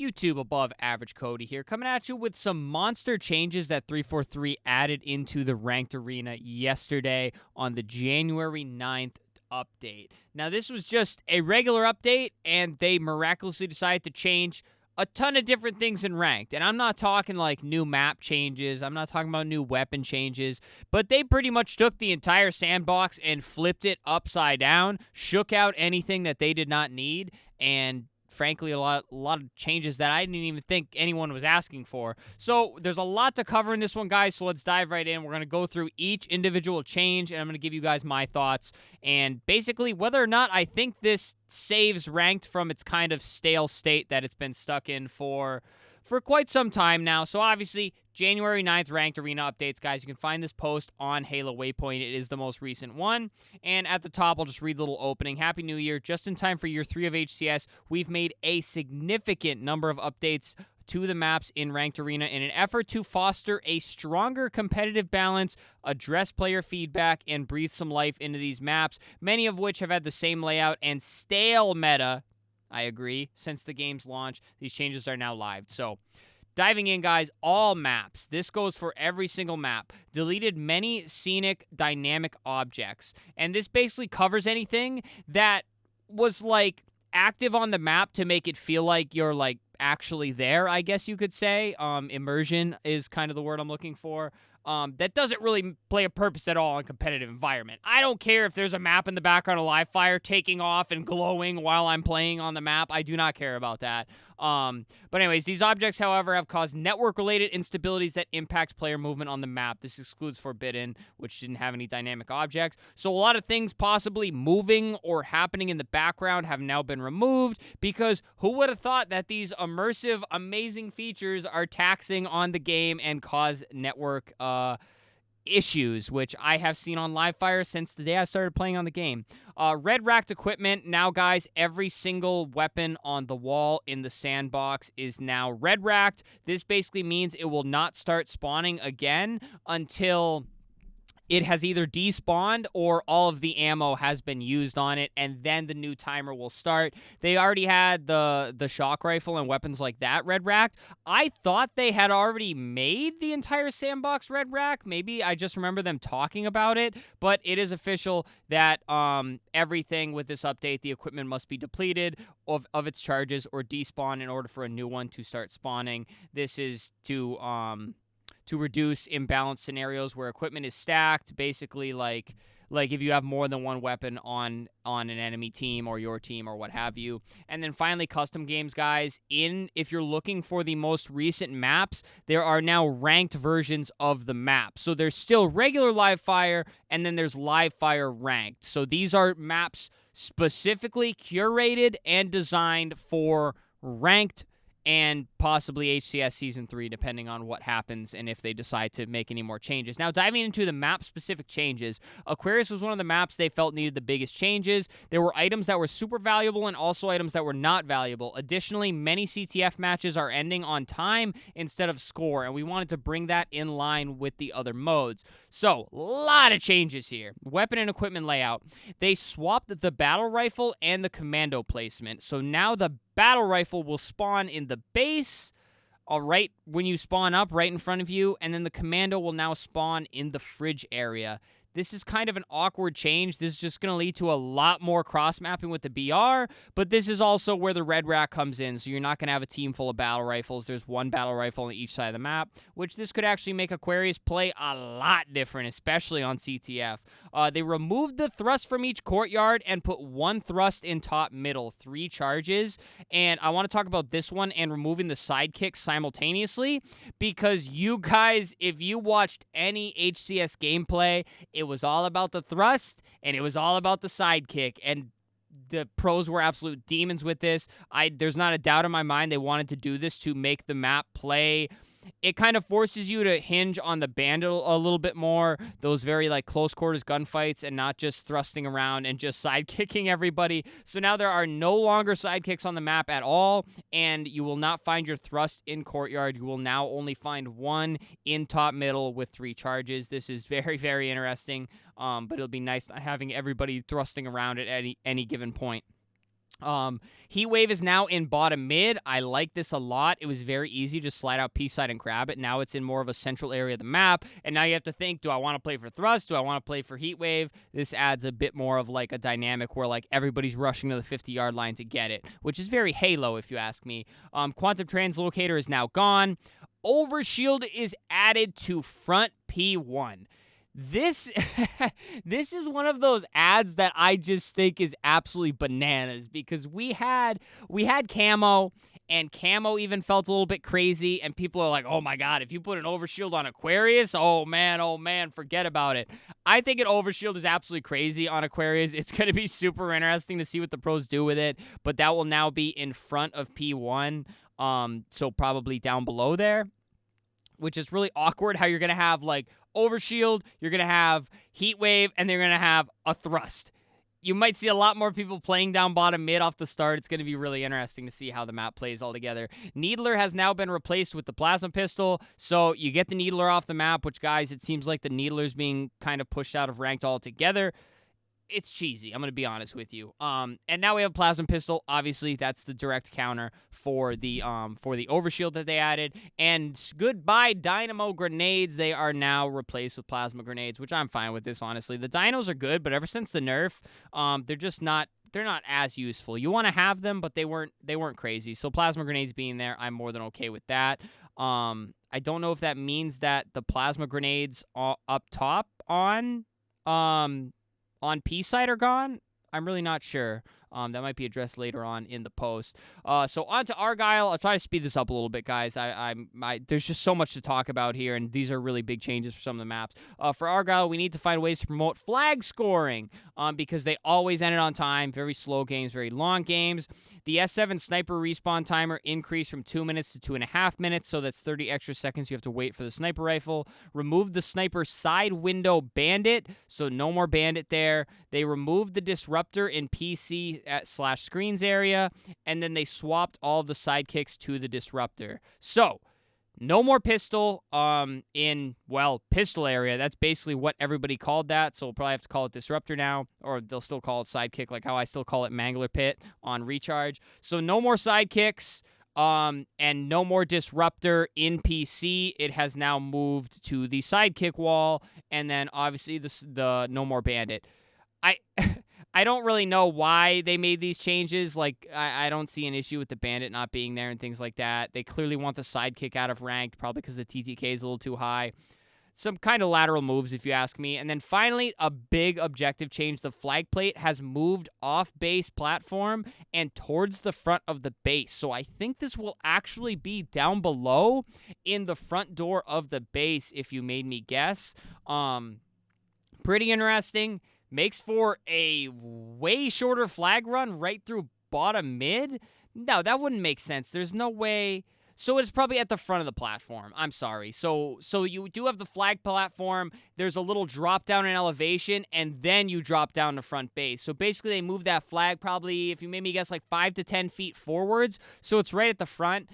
YouTube above average Cody here, coming at you with some monster changes that 343 added into the ranked arena yesterday on the January 9th update. Now, this was just a regular update, and they miraculously decided to change a ton of different things in ranked. And I'm not talking like new map changes. I'm not talking about new weapon changes. But they pretty much took the entire sandbox and flipped it upside down, shook out anything that they did not need, and frankly, a lot of changes that I didn't even think anyone was asking for. So there's a lot to cover in this one, guys, so let's dive right in. We're going to go through each individual change, and I'm going to give you guys my thoughts, and basically whether or not I think this saves ranked from its kind of stale state that it's been stuck in for quite some time now. So obviously, January 9th ranked arena updates, guys. You can find this post on Halo Waypoint. It is the most recent one. And at the top, I'll just read the little opening. Happy New Year. Just in time for year 3 of HCS, we've made a significant number of updates to the maps in ranked arena in an effort to foster a stronger competitive balance, address player feedback, and breathe some life into these maps, many of which have had the same layout and stale meta. I agree. Since the game's launch, these changes are now live. So, diving in, guys, all maps. This goes for every single map. Deleted many scenic dynamic objects. And this basically covers anything that was, like, active on the map to make it feel like you're, like, actually there, I guess you could say. Immersion is kind of the word I'm looking for. That doesn't really play a purpose at all in competitive environment. I don't care if there's a map in the background of live fire taking off and glowing while I'm playing on the map. I do not care about that. But anyways, these objects, however, have caused network-related instabilities that impact player movement on the map. This excludes Forbidden, which didn't have any dynamic objects. So a lot of things possibly moving or happening in the background have now been removed, because who would have thought that these immersive, amazing features are taxing on the game and cause network issues, which I have seen on live fire since the day I started playing on the game. Red racked equipment. Now, guys, every single weapon on the wall in the sandbox is now red racked. This basically means it will not start spawning again until it has either despawned or all of the ammo has been used on it, and then the new timer will start. They already had the shock rifle and weapons like that red racked. I thought they had already made the entire sandbox red rack. Maybe I just remember them talking about it, but it is official that everything with this update, the equipment must be depleted of its charges or despawn in order for a new one to start spawning. This is to reduce imbalanced scenarios where equipment is stacked, basically like if you have more than one weapon on an enemy team or your team or what have you. And then finally, custom games, guys. If you're looking for the most recent maps, there are now ranked versions of the map. So there's still regular live fire, and then there's live fire ranked. So these are maps specifically curated and designed for ranked and possibly HCS Season 3, depending on what happens and if they decide to make any more changes. Now, diving into the map-specific changes, Aquarius was one of the maps they felt needed the biggest changes. There were items that were super valuable and also items that were not valuable. Additionally, many CTF matches are ending on time instead of score, and we wanted to bring that in line with the other modes. So, a lot of changes here. Weapon and equipment layout. They swapped the battle rifle and the commando placement. So now the battle rifle will spawn in the base, all right, when you spawn up right in front of you, and then the commando will now spawn in the fridge area. This is kind of an awkward change. This is just going to lead to a lot more cross-mapping with the BR, but this is also where the red rack comes in, so you're not going to have a team full of battle rifles. There's one battle rifle on each side of the map, which this could actually make Aquarius play a lot different, especially on CTF. They removed the thrust from each courtyard and put one thrust in top middle, 3 charges, and I want to talk about this one and removing the sidekicks simultaneously, because you guys, if you watched any HCS gameplay, it was all about the thrust, and it was all about the sidekick, and the pros were absolute demons with this. There's not a doubt in my mind they wanted to do this to make the map play. It kind of forces you to hinge on the bandit a little bit more, those very like close quarters gunfights, and not just thrusting around and just sidekicking everybody. So now there are no longer sidekicks on the map at all, and you will not find your thrust in courtyard. You will now only find one in top middle with 3 charges. This is very, very interesting, but it'll be nice not having everybody thrusting around at any given point. Heat Wave is now in bottom mid. I like this a lot. It was very easy to slide out P side and grab it. Now it's in more of a central area of the map. And now you have to think, do I want to play for Thrust? Do I want to play for Heat Wave? This adds a bit more of like a dynamic where like everybody's rushing to the 50-yard line to get it, which is very Halo if you ask me. Quantum Translocator is now gone. Overshield is added to front P1. This this is one of those ads that I just think is absolutely bananas because we had camo, and camo even felt a little bit crazy, and people are like, oh my god, if you put an overshield on Aquarius, oh man, forget about it. I think an overshield is absolutely crazy on Aquarius. It's going to be super interesting to see what the pros do with it, but that will now be in front of P1, so probably down below there, which is really awkward how you're going to have like Overshield, you're going to have Heat Wave, and they're going to have a Thrust. You might see a lot more people playing down bottom mid off the start. It's going to be really interesting to see how the map plays all together. Needler has now been replaced with the Plasma Pistol, so you get the Needler off the map, which, guys, it seems like the Needler's being kind of pushed out of ranked altogether. It's cheesy, I'm going to be honest with you. And now we have Plasma Pistol. Obviously, that's the direct counter for the Overshield that they added. And goodbye Dynamo Grenades. They are now replaced with Plasma Grenades, which I'm fine with this, honestly. The Dinos are good, but ever since the nerf, they're just not as useful. You want to have them, but they weren't crazy. So Plasma Grenades being there, I'm more than okay with that. I don't know if that means that the Plasma Grenades up top on P side are gone. I'm really not sure. That might be addressed later on in the post. So on to Argyle. I'll try to speed this up a little bit, guys. There's just so much to talk about here, and these are really big changes for some of the maps. For Argyle, we need to find ways to promote flag scoring because they always end it on time. Very slow games, very long games. The S7 sniper respawn timer increased from 2 minutes to 2.5 minutes, so that's 30 extra seconds you have to wait for the sniper rifle. Removed the sniper side window bandit, so no more bandit there. They removed the disruptor in PC / screens area, and then they swapped all of the sidekicks to the disruptor. So, no more pistol in pistol area. That's basically what everybody called that, so we'll probably have to call it disruptor now, or they'll still call it sidekick, like how I still call it mangler pit on recharge. So no more sidekicks, and no more disruptor in PC. It has now moved to the sidekick wall, and then obviously the no more bandit. I don't really know why they made these changes. Like, I don't see an issue with the bandit not being there and things like that. They clearly want the sidekick out of ranked, probably because the TTK is a little too high. Some kind of lateral moves, if you ask me. And then finally, a big objective change. The flag plate has moved off base platform and towards the front of the base. So I think this will actually be down below in the front door of the base, if you made me guess. Pretty interesting. Makes for a way shorter flag run right through bottom mid? No, that wouldn't make sense. There's no way. So it's probably at the front of the platform. I'm sorry. So you do have the flag platform. There's a little drop down in elevation, and then you drop down to front base. So basically they move that flag probably, if you made me guess, like 5 to 10 feet forwards. So it's right at the front.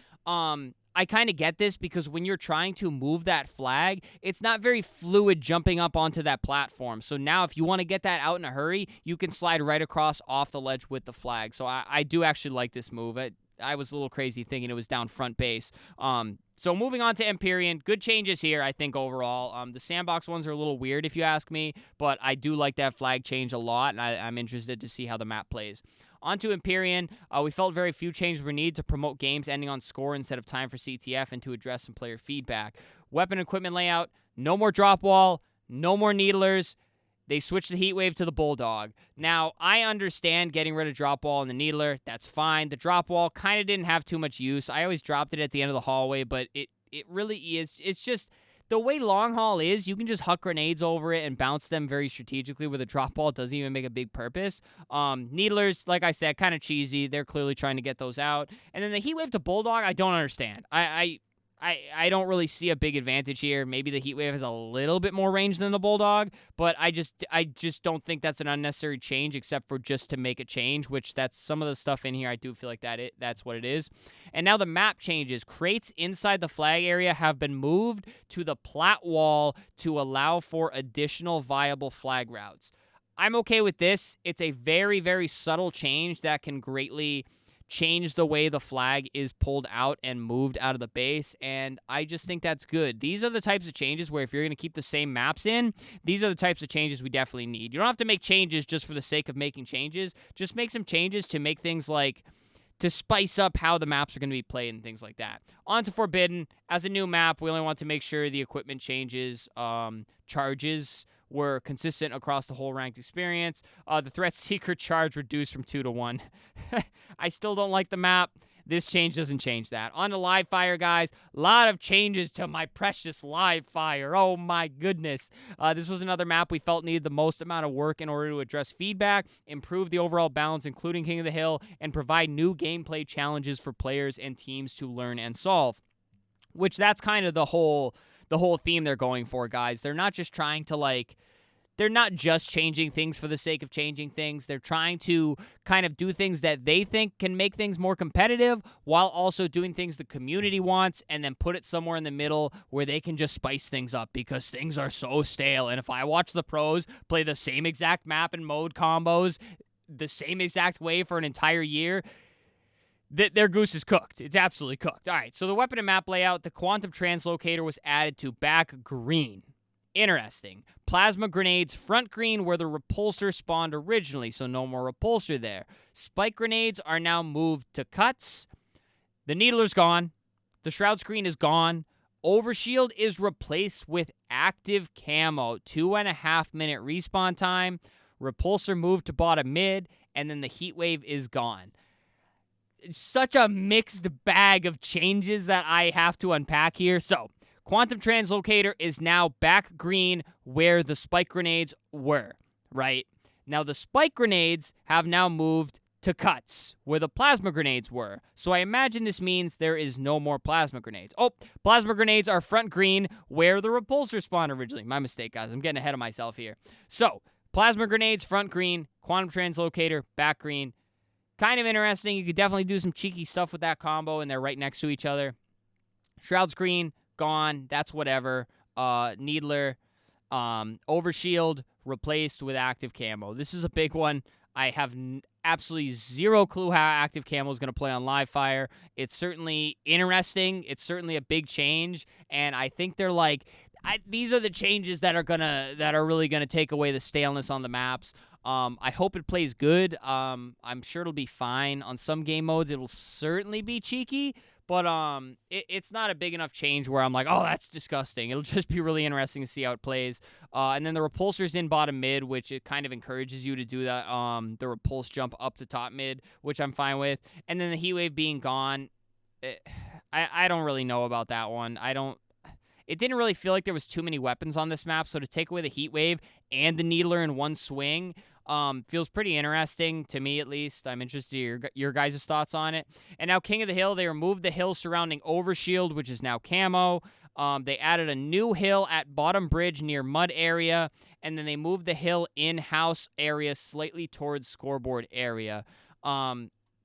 I kind of get this because when you're trying to move that flag, it's not very fluid jumping up onto that platform. So now if you want to get that out in a hurry, you can slide right across off the ledge with the flag. So I do actually like this move. I was a little crazy thinking it was down front base. So moving on to Empyrean, good changes here, I think, overall. The Sandbox ones are a little weird, if you ask me, but I do like that flag change a lot, and I'm interested to see how the map plays. On to Empyrean, we felt very few changes were needed to promote games ending on score instead of time for CTF and to address some player feedback. Weapon equipment layout, no more drop wall, no more needlers. They switched the Heat Wave to the Bulldog. Now, I understand getting rid of drop wall and the needler. That's fine. The drop wall kind of didn't have too much use. I always dropped it at the end of the hallway, but it really is. It's just the way long haul is, you can just huck grenades over it and bounce them very strategically where the drop ball doesn't even make a big purpose. Needlers, like I said, kind of cheesy. They're clearly trying to get those out. And then the Heat Wave to Bulldog, I don't understand. I don't really see a big advantage here. Maybe the Heat Wave has a little bit more range than the Bulldog, but I just don't think that's an unnecessary change except for just to make a change, which that's some of the stuff in here. I do feel like that's what it is. And now the map changes. Crates inside the flag area have been moved to the plat wall to allow for additional viable flag routes. I'm okay with this. It's a very, very subtle change that can greatly change the way the flag is pulled out and moved out of the base, and I just think that's good. These are the types of changes where if you're going to keep the same maps in, these are the types of changes we definitely need. You don't have to make changes just for the sake of making changes. Just make some changes to make things like to spice up how the maps are going to be played and things like that. On to Forbidden. As a new map, we only want to make sure the equipment changes, charges were consistent across the whole ranked experience. The threat seeker charge reduced from 2 to 1. I still don't like the map. This change doesn't change that. On to live fire, guys. A lot of changes to my precious live fire. Oh my goodness. This was another map we felt needed the most amount of work in order to address feedback, improve the overall balance, including King of the Hill, and provide new gameplay challenges for players and teams to learn and solve. Which that's kind of the whole theme they're going for, guys. They're not just trying to they're not just changing things for the sake of changing things. They're trying to kind of do things that they think can make things more competitive while also doing things the community wants, and then put it somewhere in the middle where they can just spice things up because things are so stale. And if I watch the pros play the same exact map and mode combos the same exact way for an entire year, their goose is cooked. It's absolutely cooked. All right, so the weapon and map layout, the quantum translocator was added to back green. Interesting. Plasma grenades front green where the repulsor spawned originally, so no more repulsor there. Spike grenades are now moved to cuts. The needler's gone. The shroud screen is gone. Overshield is replaced with active camo. 2.5 minute respawn time. Repulsor moved to bottom mid, and then the heat wave is gone. It's such a mixed bag of changes that I have to unpack here. So, Quantum Translocator is now back green where the spike grenades were, right? Now, the spike grenades have now moved to cuts where the plasma grenades were. So I imagine this means there is no more plasma grenades. Oh, plasma grenades are front green where the repulsor spawned originally. My mistake, guys. I'm getting ahead of myself here. So, plasma grenades, front green. Quantum Translocator, back green. Kind of interesting. You could definitely do some cheeky stuff with that combo, and they're right next to each other. Shroud screen, gone. That's whatever. Needler, overshield replaced with active camo. This is a big one. I have absolutely zero clue how active camo is going to play on live fire. It's certainly interesting. It's certainly a big change, and I think they're these are the changes that are really gonna take away the staleness on the maps. I hope it plays good. I'm sure it'll be fine. On some game modes, it'll certainly be cheeky, but it's not a big enough change where I'm like, oh, that's disgusting. It'll just be really interesting to see how it plays. And then the repulsor's in bottom mid, which it kind of encourages you to do that. The repulse jump up to top mid, which I'm fine with. And then the heat wave being gone, I don't really know about that one. It didn't really feel like there was too many weapons on this map, so to take away the heat wave and the needler in one swing feels pretty interesting to me, at least. I'm interested in your guys' thoughts on it. And now King of the Hill, they removed the hill surrounding Overshield, which is now camo. They added a new hill at bottom bridge near mud area, and then they moved the hill in-house area slightly towards scoreboard area.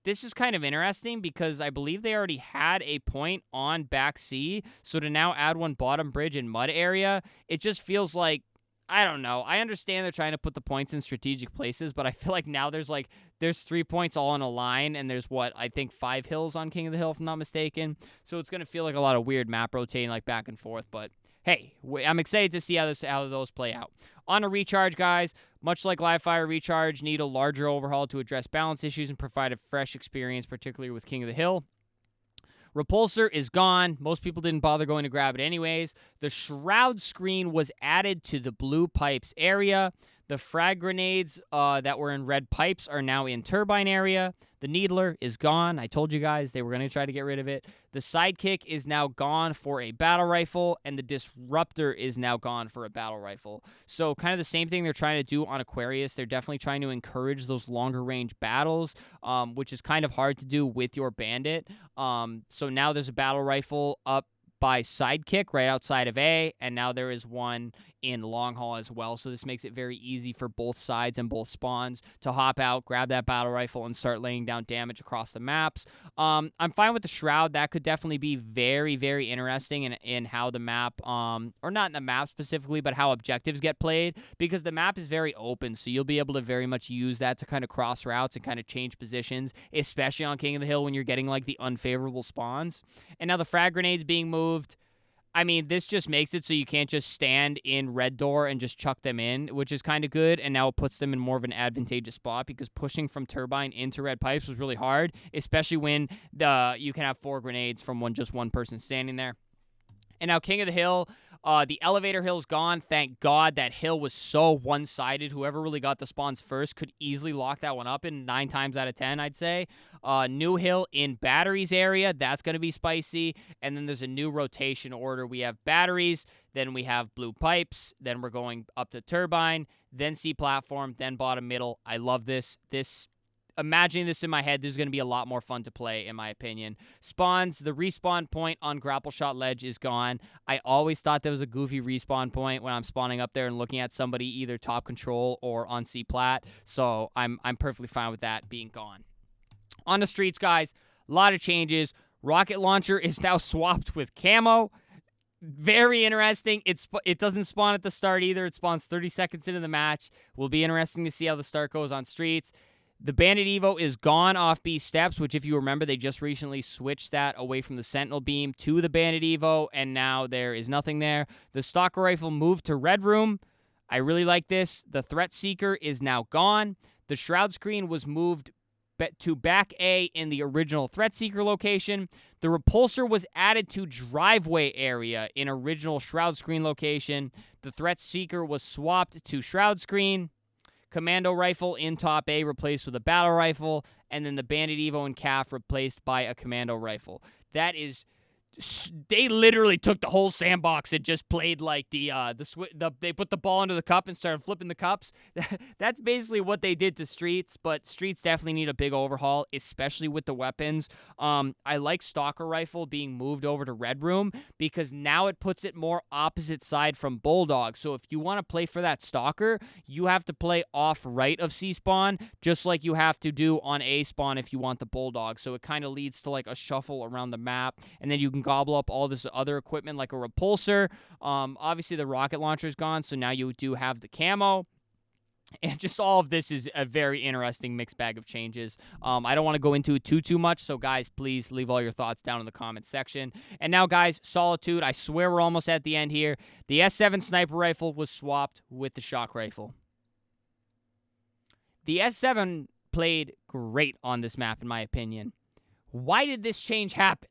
This is kind of interesting because I believe they already had a point on back C, so to now add one bottom bridge in mud area, it just feels like, I don't know. I understand they're trying to put the points in strategic places, but I feel like now there's 3 points all in a line, and there's I think 5 hills on King of the Hill, if I'm not mistaken. So it's going to feel like a lot of weird map rotating back and forth, but hey, I'm excited to see how those play out. On a recharge, guys, much like live fire, recharge need a larger overhaul to address balance issues and provide a fresh experience, particularly with King of the Hill. Repulsor is gone. Most people didn't bother going to grab it anyways. The shroud screen was added to the blue pipes area. The frag grenades that were in red pipes are now in turbine area. The needler is gone. I told you guys they were going to try to get rid of it. The sidekick is now gone for a battle rifle, and the disruptor is now gone for a battle rifle. So kind of the same thing they're trying to do on Aquarius. They're definitely trying to encourage those longer range battles, which is kind of hard to do with your bandit. So now there's a battle rifle up by Sidekick right outside of A, and now there is one in Long Haul as well. So this makes it very easy for both sides and both spawns to hop out, grab that battle rifle, and start laying down damage across the maps. I'm fine with the Shroud. That could definitely be very, very interesting in how the map, or not in the map specifically, but how objectives get played, because the map is very open, so you'll be able to very much use that to kind of cross routes and kind of change positions, especially on King of the Hill when you're getting like the unfavorable spawns. And now the frag grenades being moved, I mean, this just makes it so you can't just stand in red door and just chuck them in, which is kind of good, and now it puts them in more of an advantageous spot, because pushing from turbine into red pipes was really hard, especially when you can have 4 grenades from just one person standing there. And now King of the Hill, the elevator hill's gone. Thank God. That hill was so one-sided. Whoever really got the spawns first could easily lock that one up in 9 times out of 10, I'd say. New hill in batteries area. That's going to be spicy. And then there's a new rotation order. We have batteries, then we have blue pipes, then we're going up to turbine, then C platform, then bottom middle. I love this. Imagining this in my head, this is going to be a lot more fun to play, in my opinion. Spawns, the respawn point on Grapple Shot Ledge is gone. I always thought there was a goofy respawn point when I'm spawning up there and looking at somebody either top control or on C plat, so I'm perfectly fine with that being gone. On the streets, guys, a lot of changes. Rocket launcher is now swapped with camo. Very interesting. It doesn't spawn at the start either. It spawns 30 seconds into the match. Will be interesting to see how the start goes on streets. The Bandit Evo is gone off B steps, which if you remember, they just recently switched that away from the Sentinel Beam to the Bandit Evo, and now there is nothing there. The Stalker Rifle moved to Red Room. I really like this. The Threat Seeker is now gone. The Shroud Screen was moved to back A in the original Threat Seeker location. The Repulsor was added to Driveway area in original Shroud Screen location. The Threat Seeker was swapped to Shroud Screen. Commando Rifle in top A replaced with a Battle Rifle, and then the Bandit Evo and CAF replaced by a Commando Rifle. That is... They literally took the whole sandbox and just played like they put the ball into the cup and started flipping the cups. That's basically what they did to Streets, but Streets definitely need a big overhaul, especially with the weapons. I like Stalker Rifle being moved over to Red Room because now it puts it more opposite side from Bulldog. So if you want to play for that Stalker, you have to play off right of C spawn, just like you have to do on A spawn if you want the Bulldog. So it kind of leads to like a shuffle around the map, and then you can gobble up all this other equipment like a repulsor. Obviously, the rocket launcher is gone, so now you do have the camo. And just all of this is a very interesting mixed bag of changes. I don't want to go into it too much, so guys, please leave all your thoughts down in the comment section. And now, guys, Solitude, I swear we're almost at the end here. The S7 sniper rifle was swapped with the shock rifle. The S7 played great on this map, in my opinion. Why did this change happen?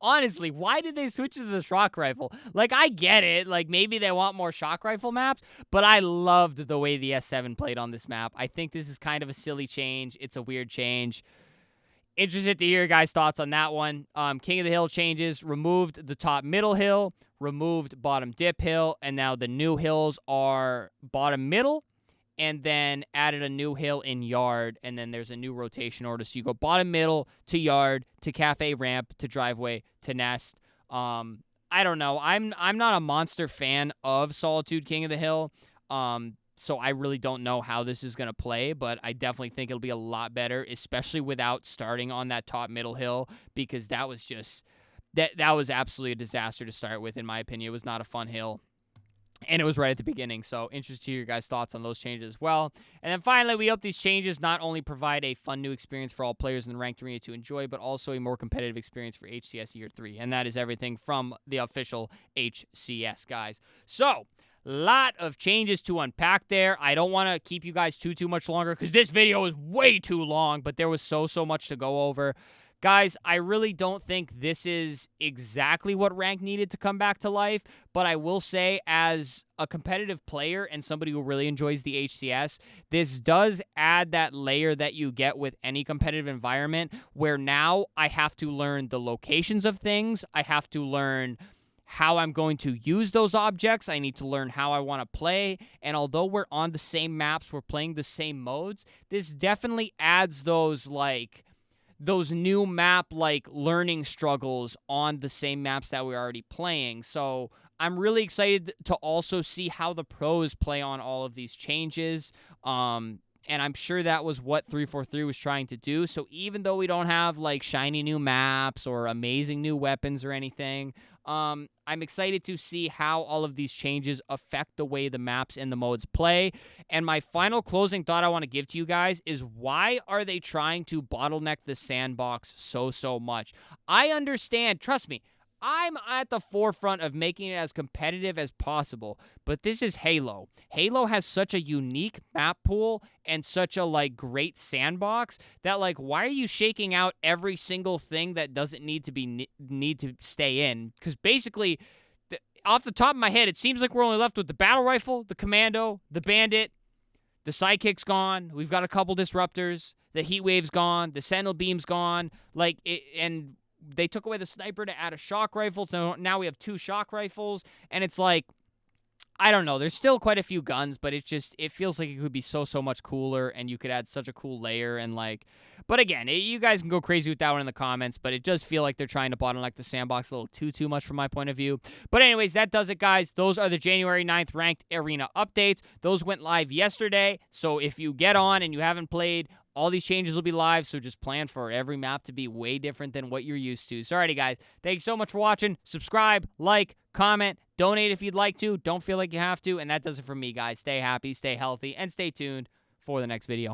Honestly, why did they switch to the shock rifle? Like, I get it. Like, maybe they want more shock rifle maps, but I loved the way the S7 played on this map. I think this is kind of a silly change. It's a weird change. Interested to hear your guys' thoughts on that one. King of the Hill changes. Removed the top middle hill. Removed bottom dip hill. And now the new hills are bottom middle. And then added a new hill in yard, and then there's a new rotation order. So you go bottom middle to yard to cafe ramp to driveway to nest. I don't know. I'm not a monster fan of Solitude King of the Hill. So I really don't know how this is going to play, but I definitely think it'll be a lot better, especially without starting on that top middle hill, because that was just that was absolutely a disaster to start with, in my opinion. It was not a fun hill. And it was right at the beginning, so interested to hear your guys' thoughts on those changes as well. And then finally, we hope these changes not only provide a fun new experience for all players in the ranked arena to enjoy, but also a more competitive experience for HCS Year 3. And that is everything from the official HCS, guys. So, lot of changes to unpack there. I don't want to keep you guys too much longer because this video is way too long, but there was so much to go over. Guys, I really don't think this is exactly what rank needed to come back to life, but I will say as a competitive player and somebody who really enjoys the HCS, this does add that layer that you get with any competitive environment where now I have to learn the locations of things. I have to learn how I'm going to use those objects. I need to learn how I want to play. And although we're on the same maps, we're playing the same modes, this definitely adds those, like, those new map like learning struggles on the same maps that we're already playing. So I'm really excited to also see how the pros play on all of these changes. And I'm sure that was what 343 was trying to do. So even though we don't have like shiny new maps or amazing new weapons or anything, I'm excited to see how all of these changes affect the way the maps and the modes play. And my final closing thought I want to give to you guys is, why are they trying to bottleneck the sandbox so much? I understand, trust me, I'm at the forefront of making it as competitive as possible, but this is Halo. Halo has such a unique map pool and such a like great sandbox that like, why are you shaking out every single thing that doesn't need to stay in? Because basically, off the top of my head, it seems like we're only left with the battle rifle, the commando, the bandit, the sidekick's gone. We've got a couple disruptors. The heat wave's gone. The sentinel beam's gone. And they took away the sniper to add a shock rifle, so now we have 2 shock rifles, and it's like, I don't know. There's still quite a few guns, but it feels like it could be so much cooler, and you could add such a cool layer, and like, but again, you guys can go crazy with that one in the comments, but it does feel like they're trying to bottleneck the sandbox a little too much from my point of view. But anyways, that does it, guys. Those are the January 9th ranked arena updates. Those went live yesterday, so if you get on and you haven't played, all these changes will be live, so just plan for every map to be way different than what you're used to. So, alrighty, guys. Thanks so much for watching. Subscribe, like, comment, donate if you'd like to. Don't feel like you have to. And that does it for me, guys. Stay happy, stay healthy, and stay tuned for the next video.